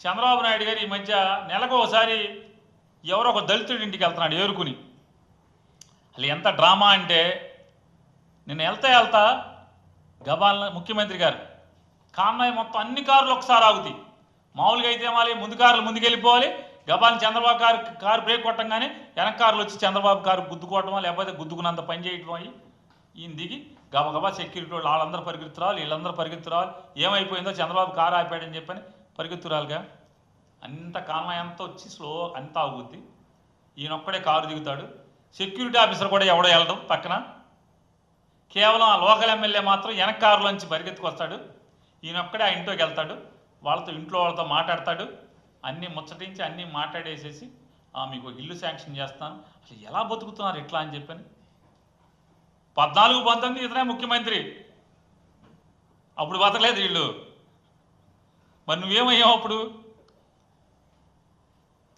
చంద్రబాబు నాయుడు గారు ఈ మధ్య నెలకు ఒకసారి ఎవరో ఒక దళితుడి ఇంటికి వెళ్తున్నాడు ఏరుకుని. అసలు ఎంత డ్రామా అంటే, నేను వెళ్తా గబాల ముఖ్యమంత్రి గారు కాన్వాయ్ మొత్తం అన్ని కార్లు ఒకసారి ఆగుతాయి. మామూలుగా అయితే మళ్ళీ ముందు కార్లు ముందుకెళ్ళిపోవాలి, గబాలని చంద్రబాబు కారు బ్రేక్ కొట్టంగానే వెనక కార్లు వచ్చి చంద్రబాబు కారు గుద్దుకోవటమో లేకపోతే గుద్దుకున్నంత పని చేయటం అయ్యి ఈయన దిగి గబగబా సెక్యూరిటీ వాళ్ళు వాళ్ళందరూ పరిగెత్తురావాలి, వీళ్ళందరూ పరిగెత్తురావాలి. ఏమైపోయిందో చంద్రబాబు కారు ఆపాడని చెప్పని పరిగెత్తురాలుగా అంత కాన్వాయ్ అంతా వచ్చి స్లో అంతా ఆగుద్ది. ఈయనొక్కడే కారు దిగుతాడు. సెక్యూరిటీ ఆఫీసర్ కూడా ఎవడో వెళ్ళడం పక్కన. కేవలం ఆ లోకల్ ఎమ్మెల్యే మాత్రం వెనక కారులోంచి పరిగెత్తుకొస్తాడు. ఈయనొక్కడే ఆ ఇంట్లోకి వెళ్తాడు, ఇంట్లో వాళ్ళతో మాట్లాడతాడు. అన్నీ ముచ్చటించి అన్నీ మాట్లాడేసేసి మీకు ఇల్లు శాంక్షన్ చేస్తాను. అసలు ఎలా బతుకుతున్నారు ఇట్లా అని చెప్పని 14-19 ఇతనే ముఖ్యమంత్రి. అప్పుడు బతకలేదు వీళ్ళు. మరి నువ్వేమయ్యావు అప్పుడు?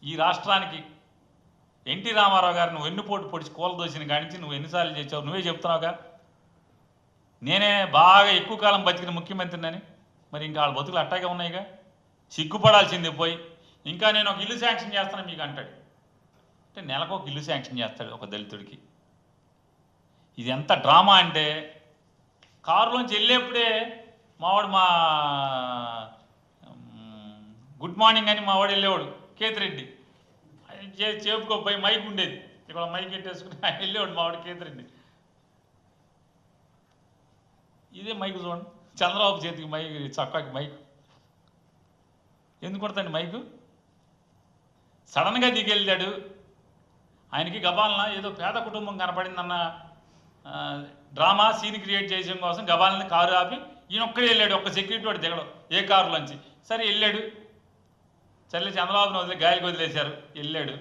ఈ రాష్ట్రానికి ఎన్టీ రామారావు గారు నువ్వు వెన్నుపోటు పొడిచి కూలదోసిన కానించి నువ్వు ఎన్నిసార్లు చేసావు? నువ్వే చెప్తున్నావుగా, నేనే బాగా ఎక్కువ కాలం బతికిన ముఖ్యమంత్రినని. మరి ఇంకా వాళ్ళ బతుకులు అట్టాగే ఉన్నాయిగా. సిగ్గుపడాల్సిందే పోయి. ఇంకా నేను ఒక ఇల్లు శాంక్షన్ చేస్తాను మీకు అంటాడు. అంటే నెలకు ఒక ఇల్లు శాంక్షన్ చేస్తాడు ఒక దళితుడికి. ఇది ఎంత డ్రామా అంటే, కారులోంచి వెళ్ళేప్పుడే మావాడు గుడ్ మార్నింగ్ అని మావాడు వెళ్ళేవాడు కేతిరెడ్డి. చెప్పుకోపోయి మైక్ ఉండేది, ఇక్కడ మైక్ పెట్టేసుకుని ఆయన వెళ్ళేవాడు మావాడు కేతిరెడ్డి. ఇదే మైక్ చూడండి, చంద్రబాబు చేతికి మైక్, చక్కాకి మైక్. ఎందుకు కొడతాండి మైకు? సడన్గా దిగి వెళ్ళాడు. ఆయనకి గబాలన ఏదో పేద కుటుంబం కనపడిందన్న డ్రామా సీన్ క్రియేట్ చేయడం కోసం గబాలని కారు ఆపి ఈయనొక్కడే వెళ్ళాడు. ఒక్క సెక్యూరిటీ వాడు దిగడం ఏ కారులోంచి. సరే వెళ్ళాడు, చల్లే చంద్రబాబుని గాలికి వదిలేశారు, వెళ్ళాడు.